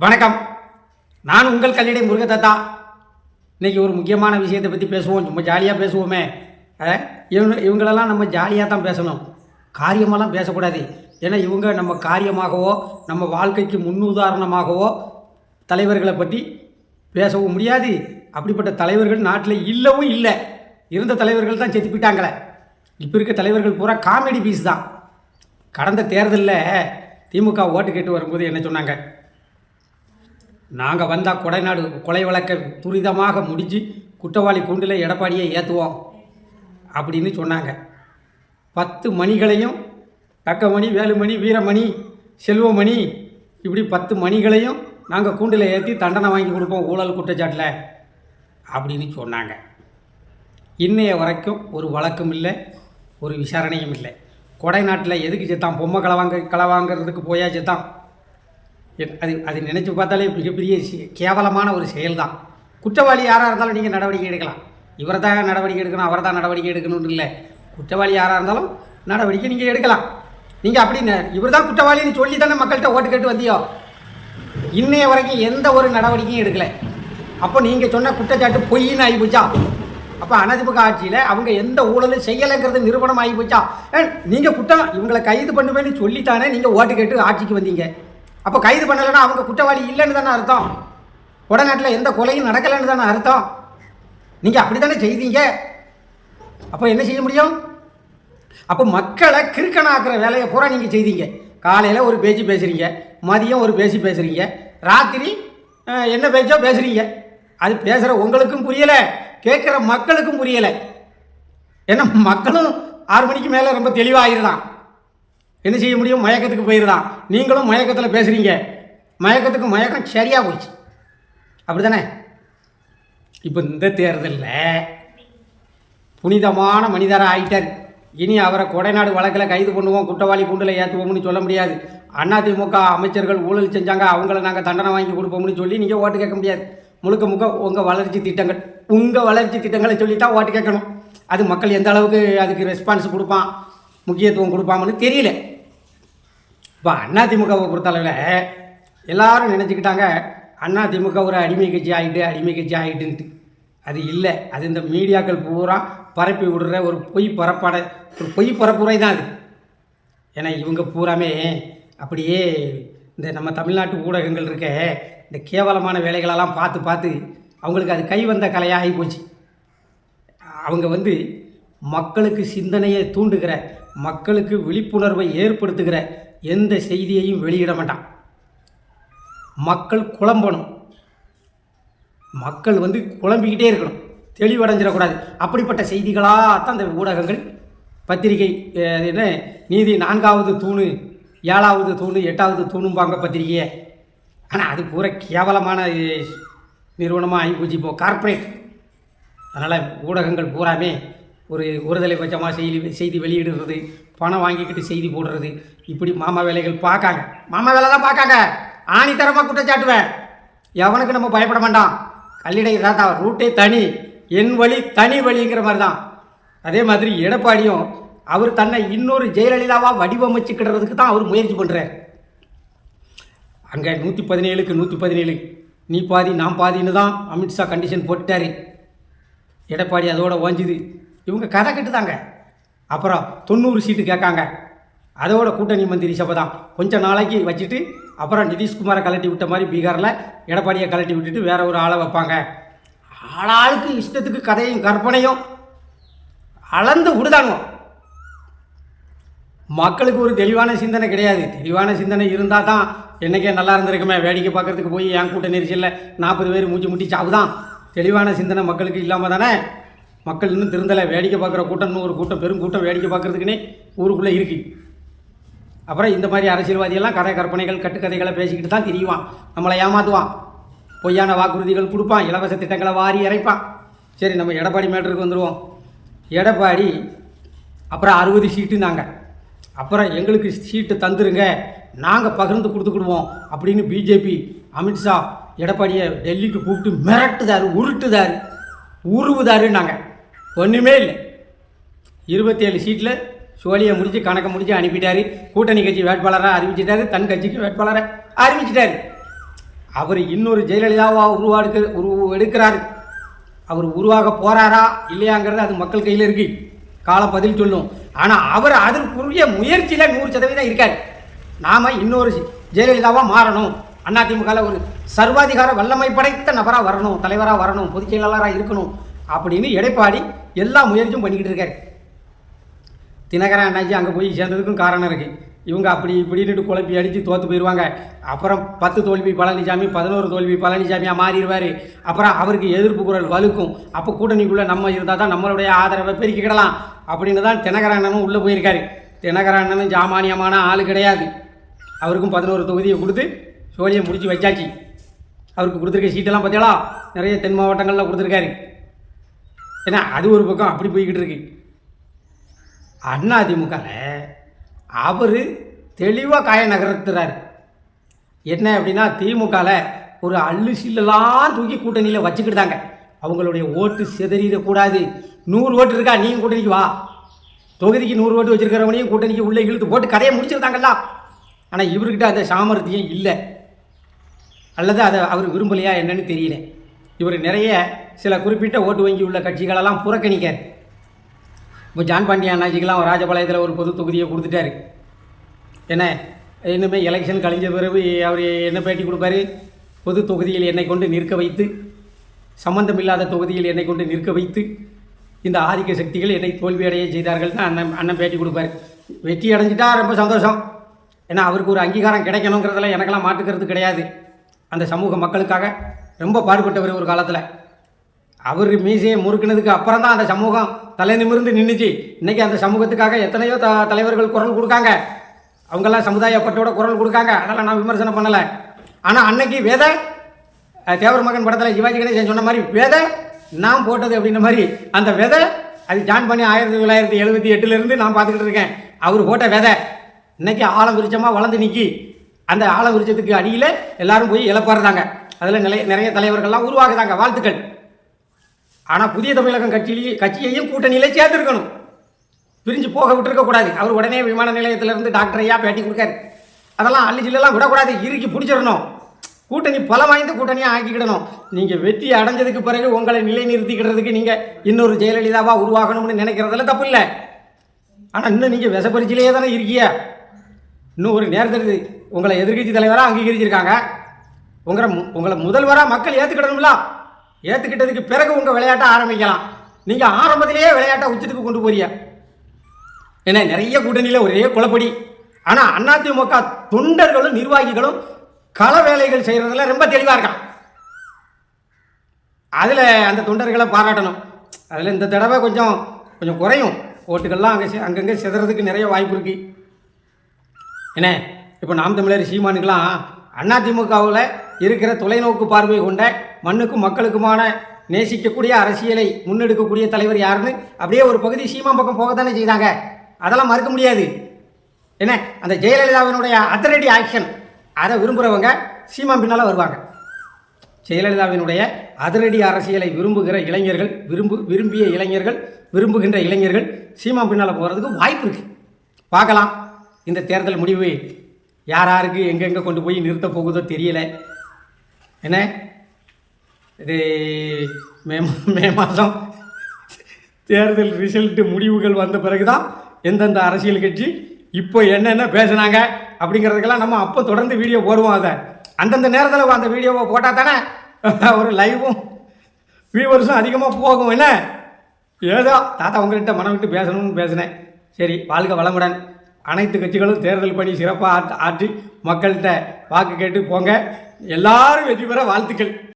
வணக்கம். நான் உங்கள் கல்லிடை முருகதத்தா. இன்றைக்கி ஒரு முக்கியமான விஷயத்தை பற்றி பேசுவோம். சும்மா ஜாலியாக பேசுவோமே. இவங்களெல்லாம் நம்ம ஜாலியாக தான் பேசணும், காரியமெல்லாம் பேசக்கூடாது. ஏன்னா இவங்க நம்ம காரியமாகவோ நம்ம வாழ்க்கைக்கு முன்னுதாரணமாகவோ தலைவர்களை பற்றி பேசவும் முடியாது. அப்படிப்பட்ட தலைவர்கள் நாட்டில் இல்லவும் இல்லை. இருந்த தலைவர்கள் தான் செத்து போயிட்டாங்களே. இப்போ இருக்க தலைவர்கள் பூரா காமெடி பீஸ் தான். கடந்த தேர்தலில் திமுக ஓட்டு கேட்டு வரும்போது என்ன சொன்னாங்க? நாங்கள் வந்தால் கொடைநாடு கொலை வழக்கை துரிதமாக முடிஞ்சு குற்றவாளி கூண்டில் எடப்பாடியை ஏற்றுவோம் அப்படின்னு சொன்னாங்க. 10 மணிகளையும் தக்கமணி, வேலுமணி, வீரமணி, செல்வமணி, இப்படி 10 மணிகளையும் நாங்கள் கூண்டில் ஏற்றி தண்டனை வாங்கி கொடுப்போம் ஊழல் குற்றச்சாட்டில் அப்படின்னு சொன்னாங்க. இன்னைய வரைக்கும் ஒரு வழக்கும் இல்லை, ஒரு விசாரணையும் இல்லை. கொடைநாட்டில் எதுக்கு செத்தான்? பொம்மை களவாங்கிறதுக்கு போயா செத்தான்? அது நினச்சி பார்த்தாலே மிகப்பெரிய கேவலமான ஒரு செயல் தான். குற்றவாளி யாராக இருந்தாலும் நீங்கள் நடவடிக்கை எடுக்கலாம். இவரை தான் நடவடிக்கை எடுக்கணும், அவரை தான் நடவடிக்கை எடுக்கணும்னு இல்லை. குற்றவாளி யாராக இருந்தாலும் நடவடிக்கை நீங்கள் எடுக்கலாம். நீங்கள் அப்படின்னு இவர் தான் குற்றவாளின்னு சொல்லி தானே மக்கள்கிட்ட ஓட்டு கேட்டு வந்தியோ. இன்னைய வரைக்கும் எந்த ஒரு நடவடிக்கையும் எடுக்கலை. அப்போ நீங்கள் சொன்ன குற்றச்சாட்டு பொய்ன்னு ஆகிப்போச்சா? அப்போ அதிமுக ஆட்சியில் அவங்க எந்த ஊழலும் செய்யலைங்கிறது நிரூபணம் ஆகிப்போச்சா? நீங்கள் குற்றம் இவங்களை கைது பண்ணுவேன்னு சொல்லித்தானே நீங்கள் ஓட்டு கேட்டு ஆட்சிக்கு வந்தீங்க. அப்போ கைது பண்ணலைன்னா அவங்க குற்றவாளி இல்லைன்னு தானே அர்த்தம். கொடைநாட்டில் எந்த கொலையும் நடக்கலைன்னு தானே அர்த்தம். நீங்கள் அப்படி தானே செய்தீங்க. அப்போ என்ன செய்ய முடியும்? அப்போ மக்களை கிறுக்கனாக்குற வேலையை பூரா நீங்கள் செய்தீங்க. காலையில் ஒரு பேச்சு பேசுகிறீங்க, மதியம் ஒரு பேச்சு பேசுகிறீங்க, ராத்திரி என்ன பேச்சோ பேசுகிறீங்க. அது பேசுகிற உங்களுக்கும் புரியலை, கேட்குற மக்களுக்கும் புரியலை. ஏன்னா மக்களும் 6 மணிக்கு மேலே ரொம்ப தெளிவாகிருதான். என்ன செய்ய முடியும்? மயக்கத்துக்கு போயிருதான். நீங்களும் மயக்கத்தில் பேசுகிறீங்க. மயக்கத்துக்கு மயக்கம் சரியாக போச்சு. அப்படி தானே? இப்போ இந்த தேர்தலில் புனிதமான மனிதராக ஆகிட்டார். இனி அவரை கொடைநாடு வழக்கில் கைது பண்ணுவோம், குற்றவாளி கூண்டில் ஏற்றுவோம்னு சொல்ல முடியாது. அதிமுக அமைச்சர்கள் ஊழல் செஞ்சாங்க, அவங்கள நாங்கள் தண்டனை வாங்கி கொடுப்போம்னு சொல்லி நீங்கள் ஓட்டு கேட்க முடியாது. முழுக்க உங்கள் வளர்ச்சி திட்டங்களை சொல்லித்தான் ஓட்டு கேட்கணும். அது மக்கள் எந்த அளவுக்கு அதுக்கு ரெஸ்பான்ஸ் கொடுப்பான், முக்கியத்துவம் கொடுப்பாமன்னு தெரியல. இப்போ அதிமுகவை பொறுத்தளவில் எல்லாரும் நினச்சிக்கிட்டாங்க அதிமுக ஒரு அடிமை கட்சி ஆகிட்டுன்ட்டு. அது இல்லை. அது இந்த மீடியாக்கள் பூரா பரப்பி விடுற ஒரு பொய் பரப்புரை தான் அது. ஏன்னா இவங்க பூராமே அப்படியே இந்த நம்ம தமிழ்நாட்டு ஊடகங்கள் இருக்க இந்த கேவலமான வேலைகளெல்லாம் பார்த்து அவங்களுக்கு அது கை வந்த கலையாக ஆகி போச்சு. அவங்க மக்களுக்கு சிந்தனையை தூண்டுகிற, மக்களுக்கு விழிப்புணர்வை ஏற்படுத்துகிற எந்த செய்தியையும் வெளியிட மாட்டான். மக்கள் குழம்பணும், மக்கள் குழம்பிக்கிட்டே இருக்கணும், தெளிவடைஞ்சிடக்கூடாது. அப்படிப்பட்ட செய்திகளாக தான் இந்த ஊடகங்கள், பத்திரிகை, என்ன நீதி 4வது தூணு, 7வது தூணு, 8வது தூணும்பாங்க பத்திரிகையை. ஆனால் அது பூரா கேவலமான நிறுவனமாக ஆகி போச்சு இப்போ, கார்ப்பரேட். அதனால் ஊடகங்கள் பூராமே ஒருதலை பட்சமாக செய்தி வெளியிடுறது, பணம் வாங்கிக்கிட்டு செய்தி போடுறது, இப்படி மாமா வேலைகள் பார்க்காங்க. மாமா வேலை தான் பார்க்காங்க. ஆணித்தரமாக குற்றச்சாட்டுவேன். எவனுக்கு நம்ம பயப்பட வேண்டாம். கல்லிடை தாத்தா ரூட்டே தனி, என் வழி தனி வழிங்கிற மாதிரி தான். அதே மாதிரி எடப்பாடியும் அவர் தன்னை இன்னொரு ஜெயலலிதாவாக வடிவமைச்சுக்கிடுறதுக்கு தான் அவர் முயற்சி பண்ணுறார். அங்கே 117க்கு 117 நீ பாதி நான் பாதின்னு தான் அமித்ஷா கண்டிஷன் போட்டுட்டார். எடப்பாடி அதோட ஓஞ்சுது. இவங்க கதை கட்டுதாங்க. அப்புறம் 90 சீட்டு கேட்காங்க. அதோட கூட்டணி மந்திரி சபை தான் கொஞ்ச நாளைக்கு வச்சுட்டு அப்புறம் நிதிஷ்குமாரை கலட்டி விட்ட மாதிரி பீகாரில் எடப்பாடியை கலட்டி விட்டுட்டு வேற ஒரு ஆளை வைப்பாங்க. ஆளாளுக்கு இஷ்டத்துக்கு கதையும் கற்பனையும் அளந்து விடுதானுவோம். மக்களுக்கு ஒரு தெளிவான சிந்தனை கிடையாது. தெளிவான சிந்தனை இருந்தால் தான் என்றைக்கே நல்லா இருந்திருக்குமே. வேடிக்கை பார்க்குறதுக்கு போய் என் கூட்ட நெரிசலில் 40 பேர் மூச்சு முட்டி சாவுதான். தெளிவான சிந்தனை மக்களுக்கு இல்லாமல் தானே மக்கள் இன்னும் திருந்தலை. வேடிக்கை பார்க்குற கூட்டம்னு ஒரு கூட்டம், பெருங்கூட்டம் வேடிக்கை பார்க்குறதுக்குன்னே ஊருக்குள்ளே இருக்குது. அப்புறம் இந்த மாதிரி அரசியல்வாதியெல்லாம் கதை கற்பனைகள் கட்டுக்கதைகளை பேசிக்கிட்டு தான் தெரியுவான். நம்மளை ஏமாற்றுவான், பொய்யான வாக்குறுதிகள் கொடுப்பான், இலவச திட்டங்களை வாரி இறைப்பான். சரி, நம்ம எடப்பாடி மேட்டருக்கு வந்துடுவோம். எடப்பாடி அப்புறம் 60 சீட்டுனாங்க. அப்புறம் எங்களுக்கு சீட்டு தந்துருங்க, நாங்கள் பகிர்ந்து கொடுத்துக்கிடுவோம் அப்படின்னு பிஜேபி அமித்ஷா எடப்பாடியை டெல்லிக்கு கூப்பிட்டு மிரட்டுதாரு, உருவுதாருன்னாங்க. ஒன்றுமே இல்லை. 27 சீட்டில் சோழியை முடித்து கணக்கை முடித்து அனுப்பிட்டார். கூட்டணி கட்சி வேட்பாளராக அறிவிச்சிட்டாரு, தன் கட்சிக்கு வேட்பாளரை அறிவிச்சிட்டாரு. அவர் இன்னொரு ஜெயலலிதாவாக எடுக்கிறாரு. அவர் உருவாக போகிறாரா இல்லையாங்கிறது அது மக்கள் கையில் இருக்கு, காலம் பதில் சொல்லும். ஆனால் அவர் அதற்குரிய முயற்சியில் 100% இருக்கார். நாம் இன்னொரு ஜெயலலிதாவாக மாறணும், அதிமுகவில் ஒரு சர்வாதிகார வல்லமை படைத்த நபராக வரணும், தலைவராக வரணும், பொதுச் செயலாளராக இருக்கணும் அப்படின்னு எடப்பாடி எல்லா முயற்சியும் பண்ணிக்கிட்டு இருக்காரு. தினகரன் அண்ணாச்சி அங்கே போய் சேர்ந்ததுக்கும் காரணம் இருக்குது. இவங்க அப்படி இப்படின்னுட்டு குழப்பி அடித்து தோற்று போயிடுவாங்க. அப்புறம் 10 தோல்வி பழனிசாமி, 11 தோல்வி பழனிசாமியாக மாறிடுவார். அப்புறம் அவருக்கு எதிர்ப்பு குரல் வலுக்கும். அப்போ கூட்டணிக்குள்ளே நம்ம இருந்தால் தான் நம்மளுடைய ஆதரவை பெருக்கிக்கிடலாம் அப்படின்னு தான் தினகரன் அண்ணனும் உள்ளே போயிருக்காரு. தினகரன் அண்ணனும் சாமானியமான ஆள் கிடையாது. அவருக்கும் 11 தொகுதியை கொடுத்து சோழியை முடித்து வச்சாச்சு. அவருக்கு கொடுத்துருக்க சீட்டெல்லாம் பார்த்தீங்களா, நிறைய தென் மாவட்டங்களில் கொடுத்துருக்காரு. ஏன்னா அது ஒரு பக்கம் அப்படி போய்கிட்டு இருக்கு. அதிமுகவில் அவர் தெளிவாக காய நகர்த்துறாரு. என்ன அப்படின்னா, திமுகவில் ஒரு அள்ளு சில்லெல்லாம் தூக்கி கூட்டணியில் வச்சுக்கிட்டாங்க. அவங்களுடைய ஓட்டு சிதறிடக்கூடாது. 100 ஓட்டு இருக்கா, நீங்கள் கூட்டணிக்கு வா. தொகுதிக்கு 100 ஓட்டு வச்சுருக்கிறவனையும் கூட்டணிக்கு உள்ளே இழுத்து போட்டு கதையை முடிச்சிருந்தாங்கல்ல. ஆனால் இவர்கிட்ட அந்த சாமர்த்தியம் இல்லை, அல்லது அதை அவர் விரும்பலையா என்னன்னு தெரியல. இவர் நிறைய சில குறிப்பிட்ட ஓட்டு வங்கி உள்ள கட்சிகளெல்லாம் புறக்கணிக்கார். இப்போ ஜான் பாண்டியன் அண்ணாச்சிக்கெல்லாம் ராஜபாளையத்தில் ஒரு பொது தொகுதியை கொடுத்துட்டாரு. என்ன இன்னுமே எலெக்ஷன் கழிஞ்ச பிறகு அவர் என்ன பேட்டி கொடுப்பாரு, பொது தொகுதியில் என்னை கொண்டு நிற்க வைத்து, சம்பந்தமில்லாத தொகுதியில் என்னை கொண்டு நிற்க வைத்து இந்த ஆதிக்க சக்திகள் என்னை தோல்வியடைய செய்தார்கள் தான் அண்ணன் பேட்டி கொடுப்பார். வெற்றி அடைஞ்சிட்டா ரொம்ப சந்தோஷம். ஏன்னா அவருக்கு ஒரு அங்கீகாரம் கிடைக்கணுங்கிறதுல எனக்கெல்லாம் மாட்டுக்கிறது கிடையாது. அந்த சமூக மக்களுக்காக ரொம்ப பாடுபட்டவர் ஒரு காலத்தில். அவர் மீசையை முறுக்கினதுக்கு அப்புறம் தான் அந்த சமூகம் தலை நிமிர்ந்து நின்றுச்சு. இன்றைக்கி அந்த சமூகத்துக்காக எத்தனையோ தலைவர்கள் குரல் கொடுக்காங்க. அவங்கெல்லாம் சமுதாயப்பட்டோட குரல் கொடுக்காங்க. அதெல்லாம் நான் விமர்சனம் பண்ணலை. ஆனால் அன்னைக்கு வேத தேவர் மகன் படத்தில் சிவாஜி கணேசன் சொன்ன மாதிரி வேத நான் போட்டது அப்படின்ற மாதிரி அந்த விதை அது ஜான் பண்ணி 1978 நான் பார்த்துக்கிட்டு இருக்கேன். அவர் போட்ட விதை இன்னைக்கு ஆழம் விருச்சமாக வளர்ந்து நிற்கி. அந்த ஆழம் விருச்சத்துக்கு அடியில் எல்லாரும் போய் இழப்பாருதாங்க. அதில் நிறைய தலைவர்கள்லாம் உருவாகுதாங்க. வாழ்த்துக்கள். ஆனால் புதிய தமிழகம் கட்சியையும் கூட்டணியில் சேர்த்துருக்கணும், பிரிஞ்சு போக விட்டுருக்கக்கூடாது. அவர் உடனே விமான நிலையத்திலேருந்து டாக்டர் ஐயா பேட்டி கொடுக்காரு. அதெல்லாம் அள்ளிச்சில்லாம் விடக்கூடாது, இறுக்கி பிடிச்சிடணும். கூட்டணி பல வாய்ந்த கூட்டணியாக ஆக்கிக்கிடணும். நீங்கள் வெற்றி அடைஞ்சதுக்கு பிறகு உங்களை நிலைநிறுத்திக்கிறதுக்கு நீங்கள் இன்னொரு ஜெயலலிதாவாக உருவாகணும்னு நினைக்கிறதுல தப்பு இல்லை. ஆனால் இன்னும் நீங்கள் விஷப்பரிச்சிலேயே தானே இருக்கிய. இன்னும் ஒரு நேரத்தில் உங்களை எதிர்கட்சி தலைவராக அங்கீகரிச்சிருக்காங்க. உங்களை முதல்வராக மக்கள் ஏற்றுக்கிடணும்ல. ஏற்றுக்கிட்டதுக்கு பிறகு உங்கள் விளையாட்டை ஆரம்பிக்கலாம். நீங்கள் ஆரம்பத்திலேயே விளையாட்டை உச்சத்துக்கு கொண்டு போறிய. ஏன்னா நிறைய கூட்டணியில் ஒரே குழப்படி. ஆனால் அதிமுக தொண்டர்களும் நிர்வாகிகளும் கள வேலைகள் செய்கிறதுல ரொம்ப தெளிவாக இருக்கான். அதில் அந்த தொண்டர்களை பாராட்டணும். அதில் இந்த தடவை கொஞ்சம் குறையும் ஓட்டுகள்லாம். அங்கங்கே சிதறதுக்கு நிறைய வாய்ப்பு இருக்குது. என்ன இப்போ நாம் தமிழர் சீமானுக்கெல்லாம் அதிமுகவில் இருக்கிற தொலைநோக்கு பார்வை கொண்ட மண்ணுக்கும் மக்களுக்குமான நேசிக்கக்கூடிய அரசியலை முன்னெடுக்கக்கூடிய தலைவர் யாருன்னு அப்படியே ஒரு பகுதி சீமான் பக்கம் போகத்தானே செய்தாங்க. அதெல்லாம் மறுக்க முடியாது. என்ன அந்த ஜெயலலிதாவினுடைய அதிரடி ஆக்ஷன் அதை விரும்புகிறவங்க சீமான் பின்னால் வருவாங்க. ஜெயலலிதாவினுடைய அதிரடி அரசியலை விரும்புகிற இளைஞர்கள், விரும்பிய இளைஞர்கள், விரும்புகின்ற இளைஞர்கள் சீமான் பின்னால் போகிறதுக்கு வாய்ப்பு இருக்குது. பார்க்கலாம் இந்த தேர்தல் முடிவு யாருக்கு எங்கெங்கே கொண்டு போய் நிறுத்த போகுதோ தெரியலை. என்ன இது மே மாதம் தேர்தல் ரிசல்ட்டு முடிவுகள் வந்த பிறகு தான் எந்தெந்த அரசியல் கட்சி இப்போ என்னென்ன பேசுனாங்க அப்படிங்கிறதுக்கெல்லாம் நம்ம அப்போ தொடர்ந்து வீடியோ போடுவோம். அதை அந்தந்த நேரத்தில் அந்த வீடியோவை போட்டால் தானே ஒரு லைவும் வியூவர்ஸும் அதிகமாக போகும். என்ன ஏதோ தாத்தா உங்கள்கிட்ட மனம் விட்டு பேசணும்னு பேசினேன். சரி, வாழ்க வளமுடன். அனைத்து கட்சிகளும் தேர்தல் பணி சிறப்பாக ஆற்றி மக்கள்கிட்ட வாக்கு கேட்டு போங்க. எல்லாரும் வெற்றி பெற வாழ்த்துக்கள்.